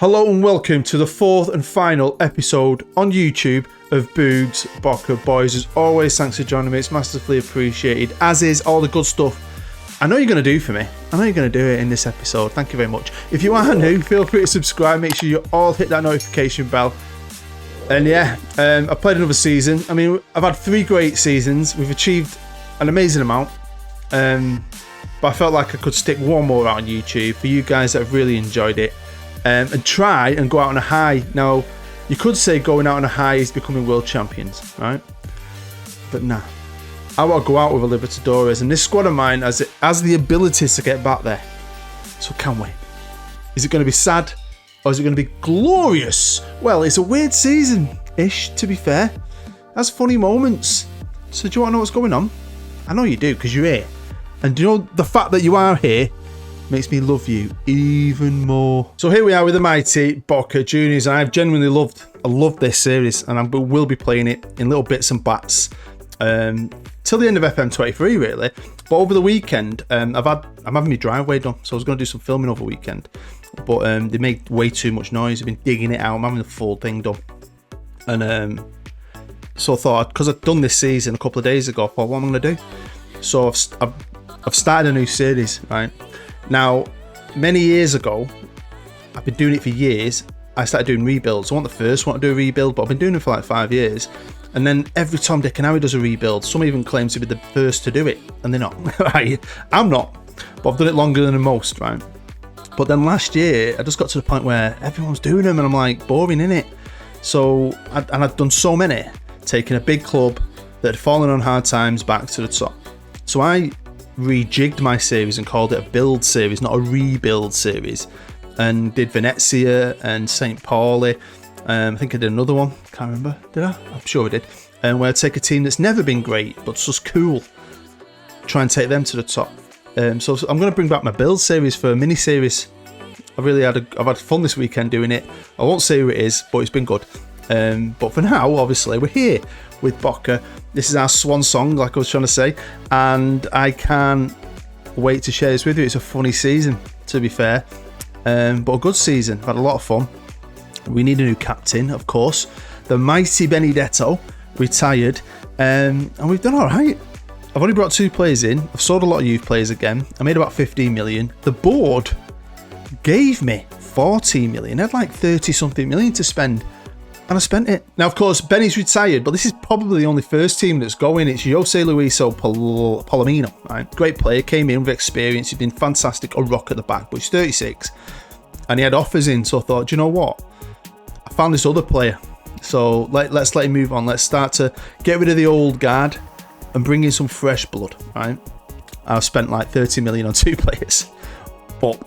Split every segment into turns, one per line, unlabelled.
Hello and welcome to the fourth and final episode on YouTube of Boogs Boca Boys. As always, thanks for joining me. It's massively appreciated, as is all the good stuff I know you're going to do for me. I know you're going to do it in this episode. Thank you very much. If you are new, feel free to subscribe. Make sure you all hit that notification bell. And yeah, I played another season. I mean, I've had 3 great seasons. We've achieved an amazing amount. But I felt like I could stick one more out on YouTube for you guys that have really enjoyed it. And try and go out on a high. Now, you could say going out on a high is becoming world champions, right? But nah. I want to go out with a Libertadores, and this squad of mine has the abilities to get back there. So can we? Is it going to be sad, or is it going to be glorious? Well, it's a weird season-ish, to be fair. It has funny moments. So do you want to know what's going on? I know you do, because you're here. And do you know the fact that you are here makes me love you even more. So here we are with the mighty Boca Juniors, and I've genuinely loved this series, and I will be playing it in little bits and bats till the end of FM23 really. But over the weekend, I'm having my driveway done, so I was going to do some filming over the weekend, but they make way too much noise. I've been digging it out. I'm having the full thing done, and so I thought, because I've done this season a couple of days ago, I thought, what am I going to do? So I've started a new series, right? Now, many years ago, I've been doing it for years. I started doing rebuilds. I wasn't the first one to do a rebuild, but I've been doing it for like 5 years. And then every Tom, Dick and Harry does a rebuild. Some even claim to be the first to do it, and they're not. Right? I'm not, but I've done it longer than most, right? But then last year, I just got to the point where everyone's doing them, and I'm like, boring, innit? So, I'd done so many, taking a big club that had fallen on hard times back to the top. So I rejigged my series and called it a build series, not a rebuild series, and did Venezia and St. Pauli. I think I did another one, can't remember, did I? I'm sure I did. And where I take a team that's never been great but just cool, try and take them to the top. So I'm going to bring back my build series for a mini series. I've had fun this weekend doing it. I won't say who it is, but it's been good. But for now, obviously, we're here with Boca. This is our swan song, like I was trying to say, and I can't wait to share this with you. It's a funny season, to be fair, but a good season. I've had a lot of fun. We need a new captain, of course. The mighty Benedetto retired, and we've done all right. I've only brought 2 players in. I've sold a lot of youth players again. I made about 15 million. The board gave me 14 million. I had like 30 something million to spend, and I spent it. Now, of course, Benny's retired, but this is probably the only first team that's going. It's Jose Luiso Palomino, right? Great player, came in with experience. He's been fantastic, a rock at the back, but he's 36, and he had offers in. So I thought, do you know what? I found this other player, so let's let him move on. Let's start to get rid of the old guard and bring in some fresh blood, right? I've spent like 30 million on 2 players, but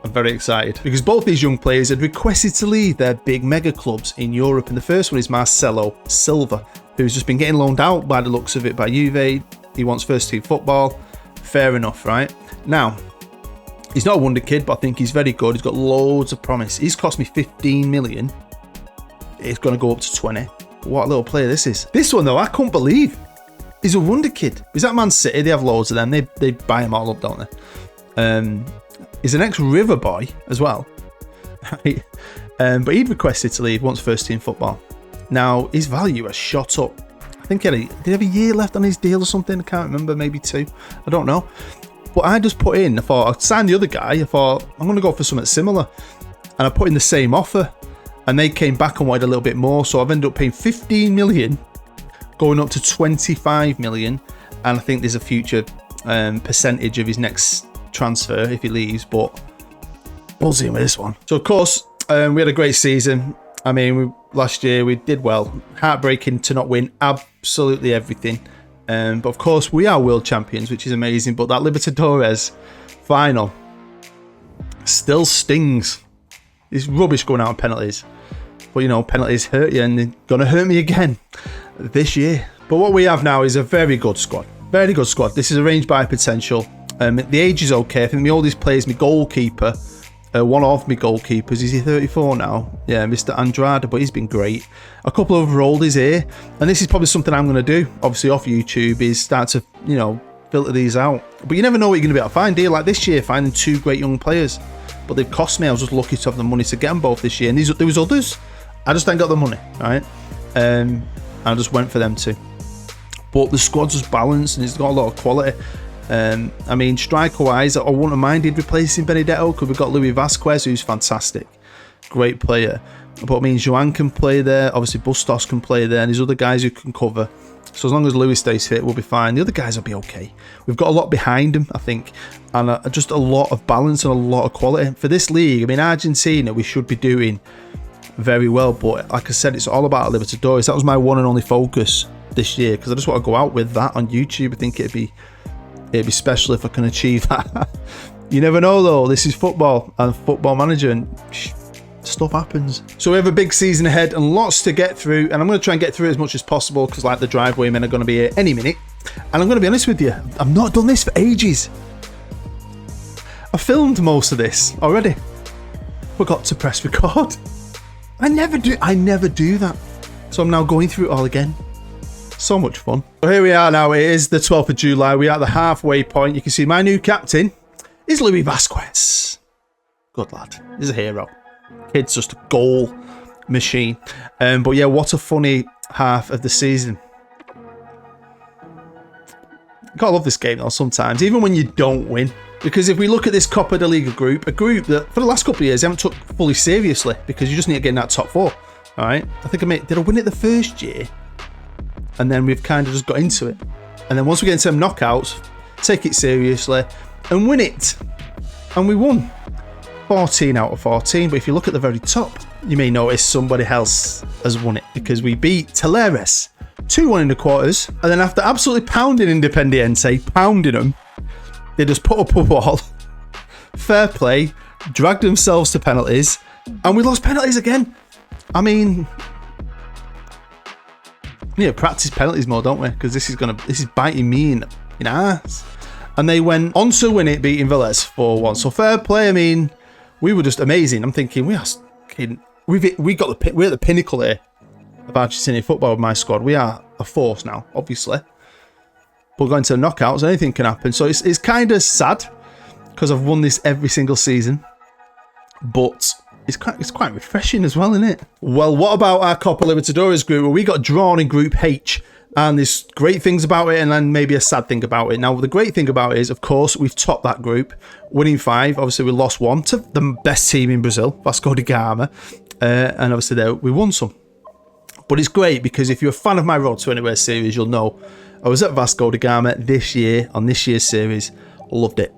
I'm very excited because both these young players had requested to leave their big mega clubs in Europe, and the first one is Marcelo Silva, who's just been getting loaned out by the looks of it by Juve. He wants first team football. Fair enough, right? Now, he's not a wonder kid, but I think he's very good. He's got loads of promise. He's cost me 15 million. It's going to go up to 20. What a little player this is. This one, though, I couldn't believe. He's a wonder kid. He's at Man City. They have loads of them. They buy him all up, don't they? He's an ex-River boy as well. But he'd requested to leave once first team football. Now, his value has shot up. I think did he have a year left on his deal or something? I can't remember. Maybe 2. I don't know. But I just put in, I thought, I'd sign the other guy. I thought, I'm going to go for something similar. And I put in the same offer. And they came back and wanted a little bit more. So I've ended up paying 15 million, going up to 25 million. And I think there's a future percentage of his next transfer if he leaves. But buzzing with this one. So, of course, we had a great season. I mean, last year we did well. Heartbreaking to not win absolutely everything. But, of course, we are world champions, which is amazing. But that Libertadores final still stings. It's rubbish going out on penalties. But, you know, penalties hurt you, and they're going to hurt me again this year. But what we have now is a very good squad. Very good squad. This is arranged by potential. The age is okay. I think my oldest player is my goalkeeper. One of my goalkeepers. Is he 34 now? Yeah, Mr. Andrade, but he's been great. A couple of oldies here. And this is probably something I'm going to do, obviously off YouTube, is start to, you know, filter these out. But you never know what you're going to be able to find, do you? Like this year, finding 2 great young players. but they've cost me. I was just lucky to have the money to get them both this year. And there was others. I just ain't got the money, right? I just went for them too. But the squad's just balanced and it's got a lot of quality. I mean, striker-wise, I wouldn't have minded replacing Benedetto because we've got Luis Vasquez, who's fantastic. Great player. But I mean, Joan can play there. Obviously, Bustos can play there. And there's other guys who can cover. So as long as Luis stays fit, we'll be fine. The other guys will be okay. We've got a lot behind him, I think. And just a lot of balance and a lot of quality. For this league, I mean, Argentina, we should be doing very well. But like I said, it's all about Libertadores. That was my one and only focus this year. Because I just want to go out with that on YouTube. I think it'd be special if I can achieve that. You never know, though. This is football and Football Manager. And stuff happens. So we have a big season ahead and lots to get through, and I'm going to try and get through as much as possible because like the driveway men are going to be here any minute. And I'm going to be honest with you, I've not done this for ages. I filmed most of this already. Forgot to press record. I never do that. So I'm now going through it all again. So much fun. So here we are now. It is the 12th of July. We are at the halfway point. You can see my new captain is Luis Vasquez. Good lad. He's a hero. Kid's just a goal machine. But yeah, what a funny half of the season. Gotta love this game though sometimes, even when you don't win. Because if we look at this Copa de Liga group, a group that for the last couple of years I haven't took fully seriously because you just need to get in that top four. Alright? I think did I win it the first year? And then we've kind of just got into it. And then once we get into them knockouts, take it seriously and win it. And we won. 14 out of 14, but if you look at the very top, you may notice somebody else has won it because we beat Talleres 2-1 in the quarters, and then after absolutely pounding Independiente, pounding them, they just put up a wall. Fair play, dragged themselves to penalties, and we lost penalties again. I mean, we need to practice penalties more, don't we? Because this is biting me in ass. And they went on to win it, beating Vélez 4-1. So fair play. I mean, we were just amazing. I'm thinking we're at the pinnacle here of Argentinian football with my squad. We are a force now, obviously. But going to the knockouts, anything can happen. So it's kind of sad because I've won this every single season. But it's quite refreshing as well, isn't it? Well, what about our Copa Libertadores group? Well, we got drawn in Group H. And there's great things about it and then maybe a sad thing about it. Now, the great thing about it is, of course, we've topped that group, winning 5. Obviously, we lost 1 to the best team in Brazil, Vasco da Gama. And obviously, there we won some. But it's great because if you're a fan of my Road to Anywhere series, you'll know I was at Vasco da Gama this year, on this year's series. Loved it.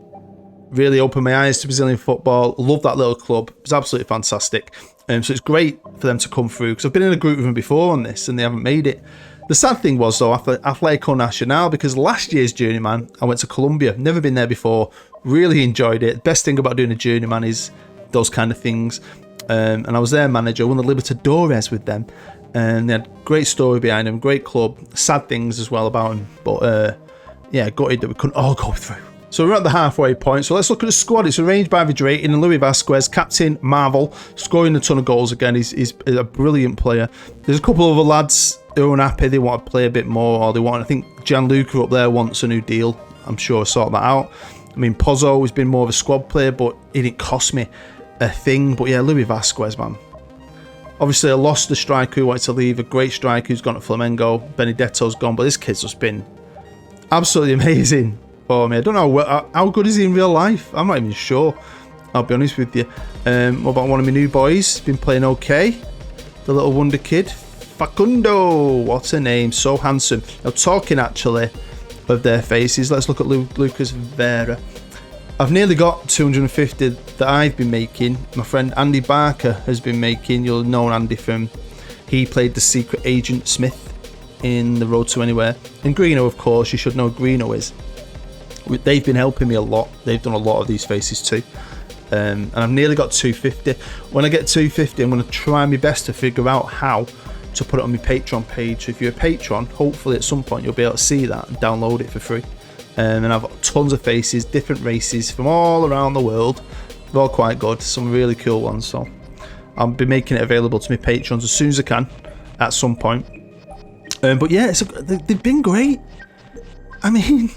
Really opened my eyes to Brazilian football. Loved that little club. It was absolutely fantastic. So it's great for them to come through because I've been in a group with them before on this and they haven't made it. The sad thing was, though, Atlético Nacional, because last year's Journeyman, I went to Colombia. Never been there before. Really enjoyed it. Best thing about doing a Journeyman is those kind of things. And I was their manager. Won the Libertadores with them. And they had a great story behind them. Great club. Sad things as well about them. But, yeah, gutted that we couldn't all go through. So we're at the halfway point. So let's look at the squad. It's arranged by Vidre and Luis Vasquez, captain Marvel, scoring a ton of goals again. He's a brilliant player. There's a couple of other lads who are unhappy. They want to play a bit more, or they want. I think Gianluca up there wants a new deal. I'm sure I'll sort that out. I mean, Pozzo has been more of a squad player, but it didn't cost me a thing. But yeah, Luis Vasquez, man. Obviously, I lost the striker who wanted to leave. A great striker who's gone to Flamengo. Benedetto's gone, but this kid's just been absolutely amazing for me. I don't know how good is he in real life. I'm not even sure. I'll be honest with you. What about one of my new boys? Been playing okay. The little wonder kid, Facundo. What a name! So handsome. Now talking actually of their faces, let's look at Lucas Vera. I've nearly got 250 that I've been making. My friend Andy Barker has been making. You'll know Andy from. He played the secret agent Smith in The Road to Anywhere. And Greeno, of course, you should know who Greeno is. They've been helping me a lot. They've done a lot of these faces too. And I've nearly got 250. When I get 250, I'm going to try my best to figure out how to put it on my Patreon page. So if you're a patron, hopefully at some point you'll be able to see that and download it for free. And I've got tons of faces, different races from all around the world. They're all quite good. Some really cool ones. So I'll be making it available to my patrons as soon as I can at some point. But yeah, they've been great. I mean,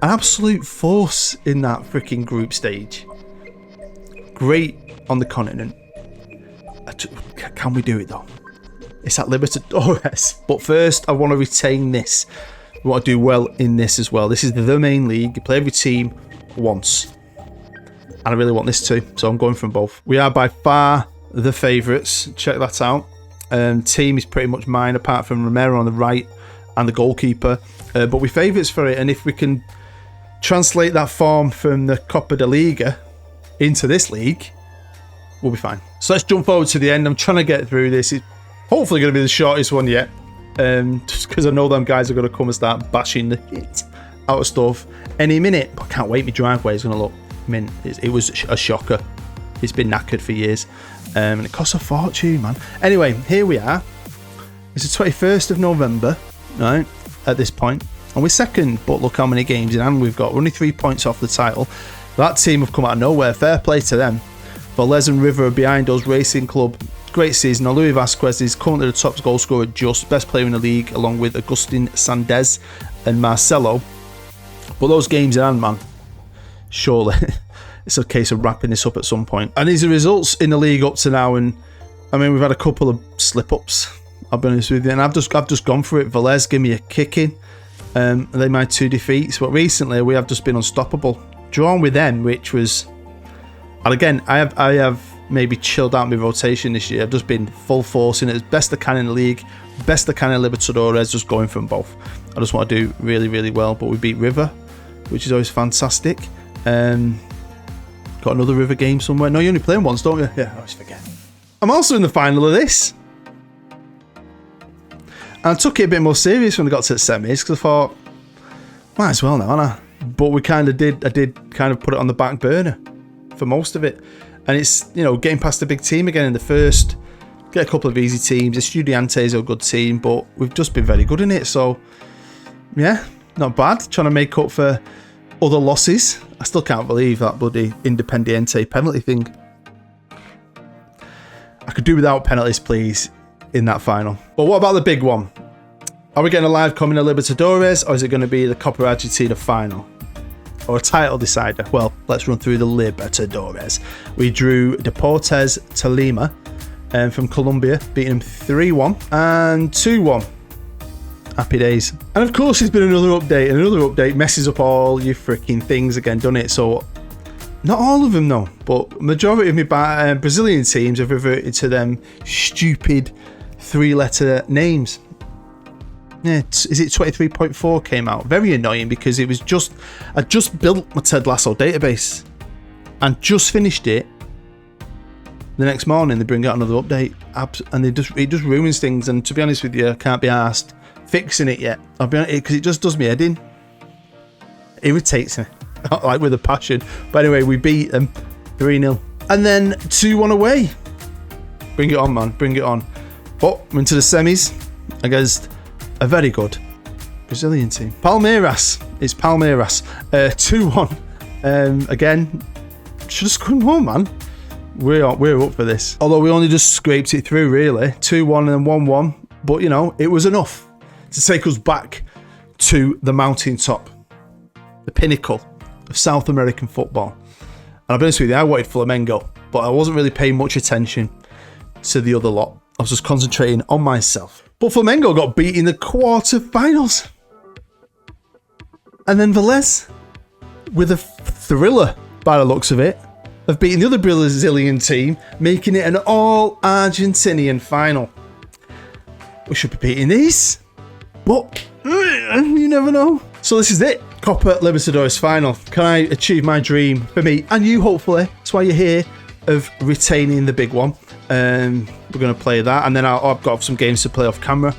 an absolute force in that freaking group stage. great on the continent. Can we do it though? It's at Libertadores. But first, I want to retain this. We want to do well in this as well. This is the main league. You play every team once. And I really want this too. So I'm going from both. We are by far the favourites. Check that out. Team is pretty much mine, apart from Romero on the right and the goalkeeper. But we're favourites for it. And if we can translate that form from the Copa de Liga into this league, we'll be fine. So let's jump forward to the end. I'm trying to get through this. It's hopefully going to be the shortest one yet. Just because I know them guys are going to come and start bashing the shit out of stuff any minute. But I can't wait. My driveway is going to look mint. It was a shocker. It's been knackered for years. And it costs a fortune, man. Anyway, here we are. It's the 21st of November, right, at this point. And we're second, but look how many games in hand we've got. We're only 3 points off the title. That team have come out of nowhere. Fair play to them. Velez and River are behind us. Racing Club, great season. Now, Luis Vasquez is currently the top goal scorer, just best player in the league, along with Agustin Sandez and Marcelo. But those games in hand, man, surely it's a case of wrapping this up at some point. And these are results in the league up to now. And I mean, we've had a couple of slip-ups, I'll be honest with you. And I've just gone for it. Velez give me a kicking. They made 2 defeats. But recently, we have just been unstoppable. Drawn with them, which was... And again, I have maybe chilled out my rotation this year. I've just been full force in it as best I can in the league, best I can in Libertadores, just going from both. I just want to do really, really well. But we beat River, which is always fantastic. Got another River game somewhere. No, you only play them once, don't you? Yeah, I always forget. I'm also in the final of this. And I took it a bit more serious when I got to the semis, because I thought, might as well now, aren't I? But we kind of did. I did kind of put it on the back burner for most of it. And it's, you know, getting past the big team again in the first. Get a couple of easy teams. Estudiantes are a good team, but we've just been very good in it. So, yeah, not bad. Trying to make up for other losses. I still can't believe that bloody Independiente penalty thing. I could do without penalties, please, in that final. But what about the big one? Are we getting a live coming to Libertadores, or is it going to be the Copa Argentina final? Or a title decider? Well, let's run through the Libertadores. We drew Deportes Tolima from Colombia, beating them 3-1 and 2-1. Happy days. And of course, there's been another update, and another update messes up all your freaking things again, doesn't it? So, not all of them, no, but majority of my Brazilian teams have reverted to them stupid 3-letter names. Yeah, is it 23.4 came out? Very annoying, because it was just... I just built my Ted Lasso database and just finished it. The next morning, they bring out another update, and it just ruins things. And to be honest with you, I can't be arsed fixing it yet. I'll be honest, because it just does me head in. It irritates me, like with a passion. But anyway, we beat them 3-0. And then 2-1 away. Bring it on, man. Bring it on. But we're into the semis against a very good Brazilian team. Palmeiras. It's Palmeiras. 2-1. Again, should have scored more, man. We're up for this. Although we only just scraped it through, really. 2-1 and 1-1. But, you know, it was enough to take us back to the mountaintop, the pinnacle of South American football. And I'll be honest with you, I wanted Flamengo, but I wasn't really paying much attention to the other lot. I was just concentrating on myself. But Flamengo got beat in the quarter-finals. And then Velez, with a thriller by the looks of it, of beating the other Brazilian team, making it an all-Argentinian final. We should be beating these, but you never know. So this is it. Copa Libertadores final. Can I achieve my dream for me and you, hopefully? That's why you're here, of retaining the big one. We're going to play that, and then I've got some games to play off camera.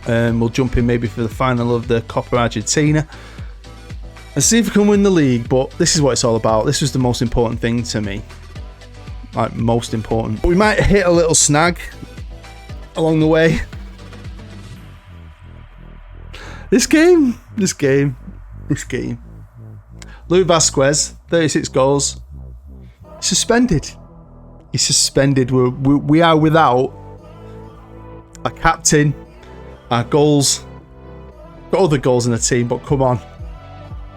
We'll jump in maybe for the final of the Copa Argentina and see if we can win the league. But this is what it's all about. This was the most important thing to me. Like, most important. We might hit a little snag along the way. This game. Luis Vasquez, 36 goals. Suspended. He's suspended. We are without a captain, our goals. Got other goals in the team, but come on.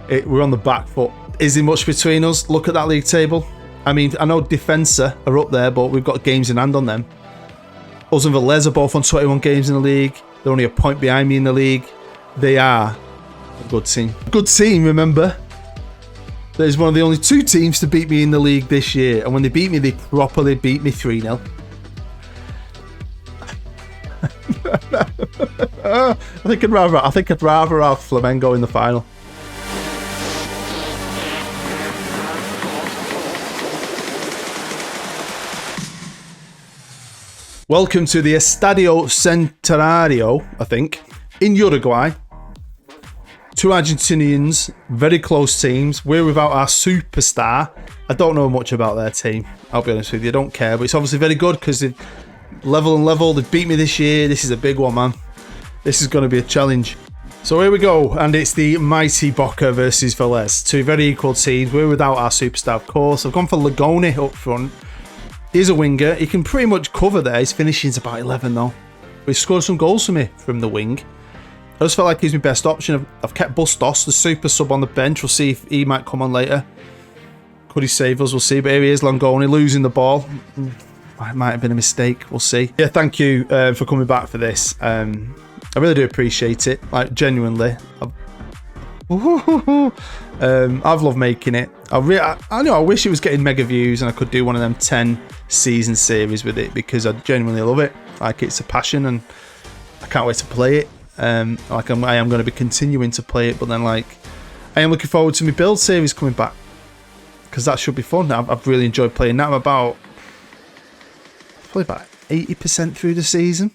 We're on the back foot. Is there much between us? Look at that league table. I mean, I know Defensa are up there, but we've got games in hand on them. Us and Velez are both on 21 games in the league. They're only a point behind me in the league. They are a good team. Good team, remember? There's one of the only 2 teams to beat me in the league this year. And when they beat me, they properly beat me 3-0. I think I'd rather have Flamengo in the final. Welcome to the Estadio Centenario, I think, in Uruguay. 2 Argentinians, very close teams. We're without our superstar. I don't know much about their team, I'll be honest with you. I don't care, but it's obviously very good because they've level. They've beat me this year. This is a big one, man. This is going to be a challenge. So here we go, and it's the mighty Boca versus Velez. 2 very equal teams. We're without our superstar, of course. I've gone for Lagone up front. He's a winger. He can pretty much cover there. His finishing's about 11 though. But he scored some goals for me from the wing. I just felt like he's my best option. I've kept Bustos, the super sub, on the bench. We'll see if he might come on later. Could he save us? We'll see. But here he is, Lagone, losing the ball. It might have been a mistake. We'll see. Yeah, thank you for coming back for this. I really do appreciate it. Like, genuinely. I've loved making it. I wish it was getting mega views and I could do one of them 10 season series with it, because I genuinely love it. Like, it's a passion and I can't wait to play it. I am going to be continuing to play it, but then like I am looking forward to my build series coming back, because that should be fun. I've really enjoyed playing that. I'm probably about 80% through the season.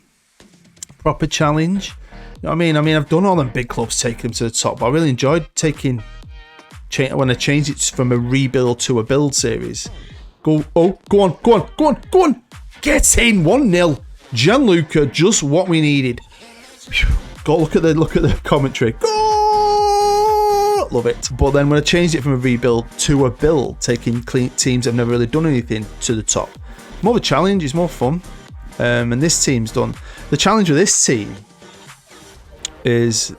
Proper challenge. You know what I mean? I've done all them big clubs, taking them to the top, but I really enjoyed when I changed it from a rebuild to a build series. Go on. Get in. 1-0. Gianluca, just what we needed. Go look at the commentary. Go! Love it. But then when I changed it from a rebuild to a build, taking teams that have never really done anything to the top, more of a challenge, it's more fun. And this team's done. The challenge with this team is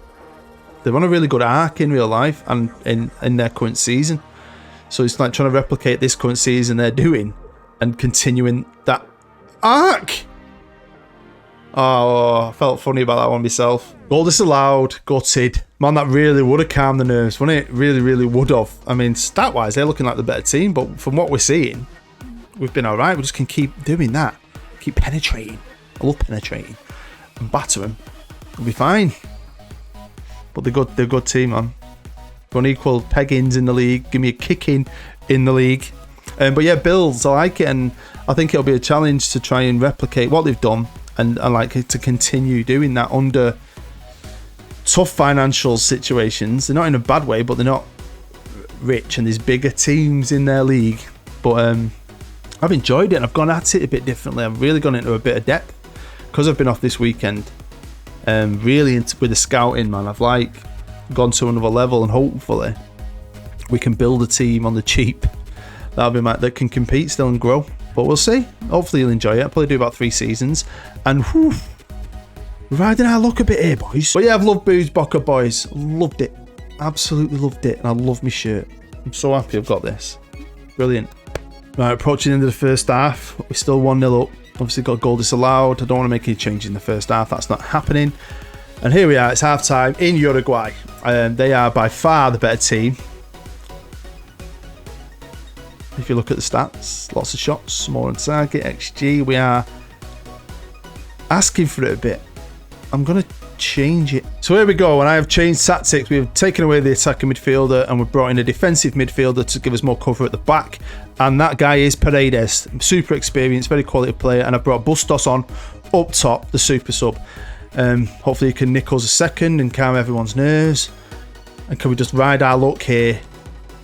they're on a really good arc in real life and in their current season. So it's like trying to replicate this current season they're doing and continuing that arc. Oh, I felt funny about that one myself. Goal disallowed, gutted. Man, that really would have calmed the nerves, wouldn't it? Really, really would have. I mean, stat-wise, they're looking like the better team, but from what we're seeing, we've been all right. We just can keep doing that. Keep penetrating. I love penetrating. And batter them. We'll be fine. But they're a good team, man. Got equal peggings in the league. Give me a kicking in the league. But yeah, builds, I like it, and I think it'll be a challenge to try and replicate what they've done, and I like it to continue doing that under tough financial situations. They're not in a bad way, but they're not rich, and there's bigger teams in their league. But I've enjoyed it, and I've gone at it a bit differently. I've really gone into a bit of depth because I've been off this weekend. Really with the scouting, man, I've like gone to another level, and hopefully we can build a team on the cheap that can compete still and grow. But we'll see. Hopefully you'll enjoy it. I'll probably do about 3 seasons, and whew, riding our luck a bit here, boys. But yeah, I've loved Boots Boca, boys. Loved it, absolutely loved it, and I love my shirt. I'm so happy I've got this. Brilliant. Right, approaching the end of the first half. We're still 1-0 up. Obviously got a goal disallowed. I don't want to make any changes in the first half. That's not happening. And here we are. It's half time in Uruguay. They are by far the better team. If you look at the stats, lots of shots, more on target, XG. We are asking for it a bit. I'm going to change it. So here we go, and I have changed tactics. We have taken away the attacking midfielder, and we've brought in a defensive midfielder to give us more cover at the back. And that guy is Paredes. Super experienced, very quality player. And I brought Bustos on up top, the super sub. Hopefully he can nick us a second and calm everyone's nerves. And can we just ride our luck here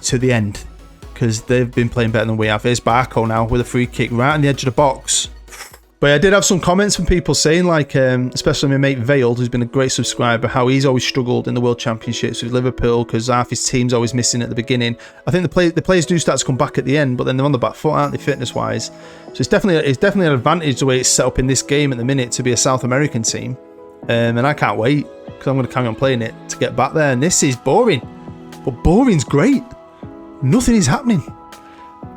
to the end? Because they've been playing better than we have. Here's Barco now with a free kick right on the edge of the box. But I did have some comments from people saying, like, especially my mate Veiled, who's been a great subscriber, how he's always struggled in the World Championships with Liverpool because half his team's always missing at the beginning. I think the players do start to come back at the end, but then they're on the back foot, aren't they, fitness-wise? So it's definitely an advantage the way it's set up in this game at the minute to be a South American team. And I can't wait, because I'm going to carry on playing it to get back there. And this is boring, but boring's great. Nothing is happening.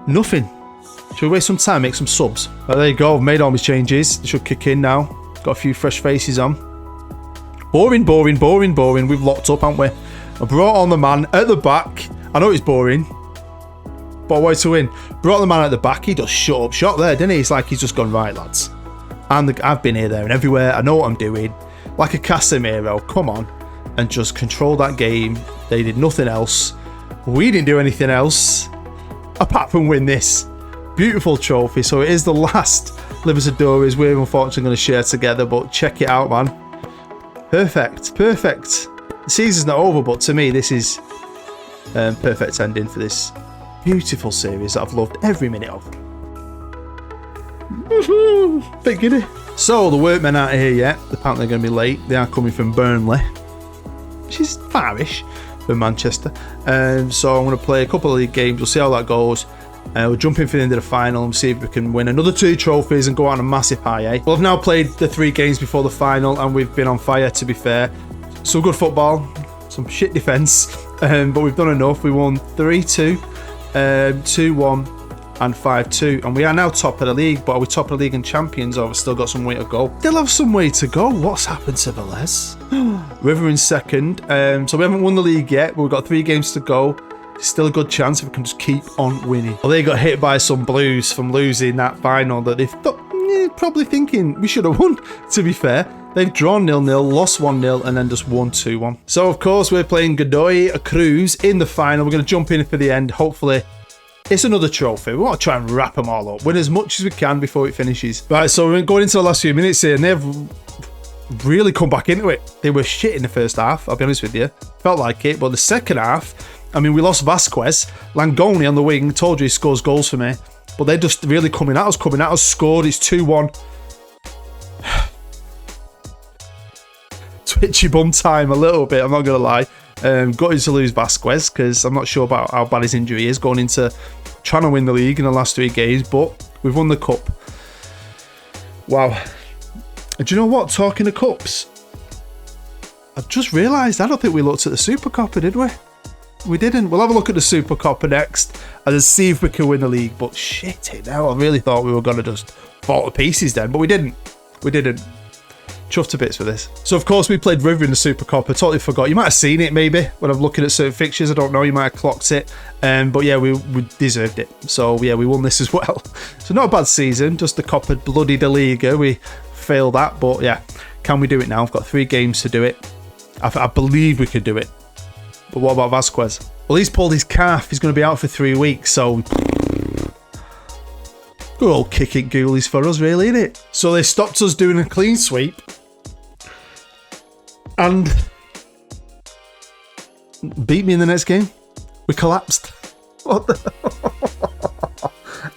Nothing. Should we waste some time, make some subs? Oh, there you go, I've made all my changes. They should kick in now. Got a few fresh faces on. Boring, boring, boring, boring. We've locked up, haven't we? I brought on the man at the back. I know it's boring, but I wanted to win. Brought the man at the back. He just shut up shop there, didn't he? It's like he's just gone, right, lads. I've been here, there, and everywhere. I know what I'm doing. Like a Casemiro, come on. And just control that game. They did nothing else. We didn't do anything else apart from win this beautiful trophy. So it is the last Libertadores we're unfortunately going to share together, but check it out, man. Perfect, perfect. The season's not over, but to me this is perfect ending for this beautiful series that I've loved every minute of. Bit giddy. So the workmen aren't here yet. Apparently they're going to be late. They are coming from Burnley, which is farish from Manchester. So I'm going to play a couple of league games. We'll see how that goes. We'll jump in for the end of the final and see if we can win another 2 trophies and go on a massive high, eh? Well, I've now played the 3 games before the final and we've been on fire, to be fair. Some good football, some shit defence, but we've done enough. We won 3-2, 2-1 and 5-2, and we are now top of the league. But are we top of the league and champions, or have we still got some way to go? Still have some way to go. What's happened to Velez? River in second, so we haven't won the league yet, but we've got 3 games to go. Still a good chance if we can just keep on winning. Well, they got hit by some Blues from losing that final that they've probably thinking we should have won, to be fair. They've drawn 0-0, lost 1-0, and then just won 2-1. So, of course, we're playing Godoy Cruz in the final. We're going to jump in for the end. Hopefully, it's another trophy. We want to try and wrap them all up. Win as much as we can before it finishes. Right, so we're going into the last few minutes here, and they've really come back into it. They were shit in the first half, I'll be honest with you. Felt like it, but the second half, I mean, we lost Vasquez. Langoni on the wing, told you he scores goals for me. But they're just really coming at us, scored. It's 2-1. Twitchy bum time a little bit, I'm not going to lie. Gutted to lose Vasquez because I'm not sure about how bad his injury is going into trying to win the league in the last 3 games, but we've won the cup. Wow. And do you know what? Talking of cups, I've just realised I don't think we looked at the Super Coppa, did we? We didn't. We'll have a look at the Super Coppa next and then see if we can win the league. But shit, I really thought we were going to just fall to pieces then, but we didn't. We didn't. Chuffed to bits for this. So, of course, we played River in the Super Coppa. Totally forgot. You might have seen it, maybe, when I'm looking at certain fixtures. I don't know. You might have clocked it. But, yeah, we deserved it. So, yeah, we won this as well. So, not a bad season. Just the Copa Bloody de Liga. We failed that. But, yeah, can we do it now? I've got 3 games to do it. I believe we could do it. But what about Vasquez? Well, he's pulled his calf. He's going to be out for 3 weeks. So, good old kicking ghoulies for us, really, isn't it? So they stopped us doing a clean sweep. And beat me in the next game. We collapsed. What the?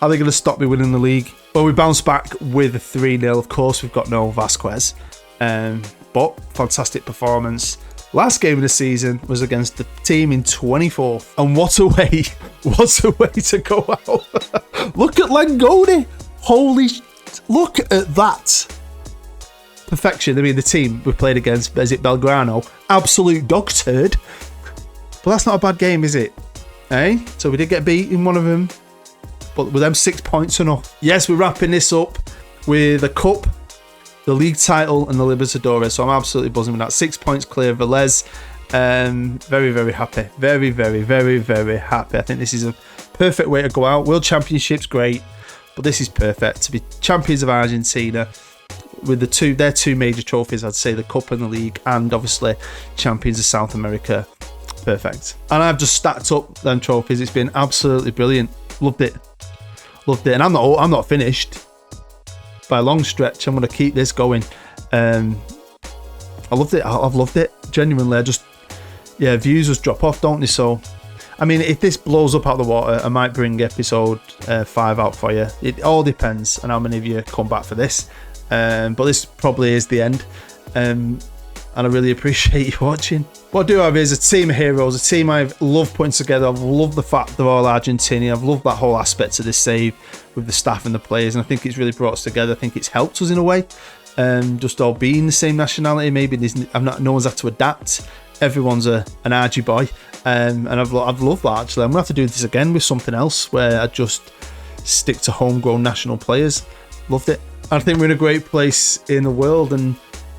Are they going to stop me winning the league? Well, we bounced back with a 3-0. Of course, we've got no Vasquez. But fantastic performance. Last game of the season was against the team in 24th. And what a way to go out. Look at Langoni. Holy, look at that. Perfection. I mean, the team we played against, is it Belgrano? Absolute dog turd. But that's not a bad game, is it? Eh? So we did get beat in one of them. But with them 6 points enough. Yes, we're wrapping this up with a cup, the league title, and the Libertadores. So I'm absolutely buzzing with that. 6 points clear of Velez. Very, very happy. Very, very, very, very happy. I think this is a perfect way to go out. World Championship's great, but this is perfect to be champions of Argentina with their 2 major trophies. I'd say the cup and the league, and obviously champions of South America. Perfect. And I've just stacked up them trophies. It's been absolutely brilliant. Loved it. And I'm not finished by a long stretch. I'm going to keep this going. I loved it. I've loved it genuinely. Views just drop off, don't they? So, I mean, if this blows up out of the water, I might bring episode 5 out for you. It all depends on how many of you come back for this. But this probably is the end. And I really appreciate you watching. What I do have is a team of heroes, a team I've loved putting together. I've loved the fact they're all Argentinian. I've loved that whole aspect of this save with the staff and the players, and I think it's really brought us together. I think it's helped us in a way. Just all being the same nationality. Maybe no one's had to adapt. Everyone's an Argie boy, and I've loved that actually. I'm gonna have to do this again with something else where I just stick to homegrown national players. Loved it. I think we're in a great place in the world, and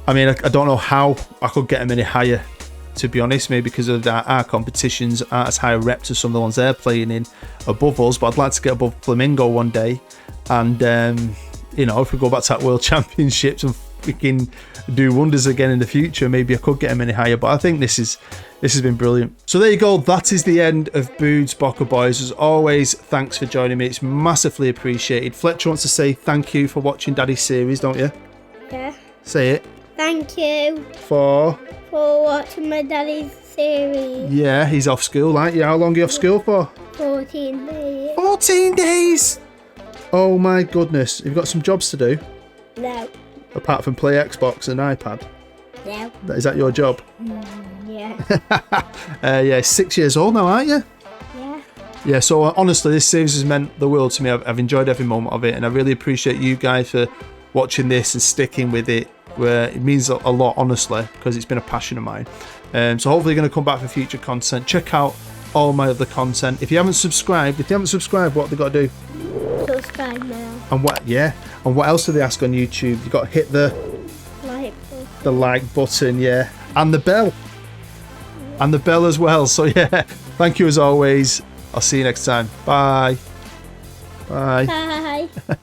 I mean, I don't know how I could get them any higher, to be honest, maybe because of that our competitions aren't as high a rep to some of the ones they're playing in above us, but I'd like to get above Flamingo one day, and you know, if we go back to that World Championships and we can do wonders again in the future, maybe I could get them any higher. But I think this has been brilliant. So there you go, that is the end of Boogs Boca Boys. As always, thanks for joining me, it's massively appreciated. Fletcher wants to say thank you for watching Daddy's series, don't you?
Yeah.
Say it.
Thank you
For
watching my daddy's series.
Yeah, he's off school, aren't you? How long are you off school for?
14 days.
14 days! Oh my goodness, you've got some jobs to do?
No.
Apart from play Xbox and iPad?
No.
Is that your job?
Yeah.
Yeah, 6 years old now, aren't you?
Yeah.
Yeah, so honestly, this series has meant the world to me. I've enjoyed every moment of it, and I really appreciate you guys for watching this and sticking with it. Where it means a lot, honestly, because it's been a passion of mine. So hopefully you're going to come back for future content. Check out all my other content. If you haven't subscribed, what have they got to do?
Subscribe now.
And what else do they ask on YouTube? You've got to hit the like button, yeah, and the bell. And the bell as well. So yeah, thank you as always. I'll see you next time. Bye. Bye.
Bye.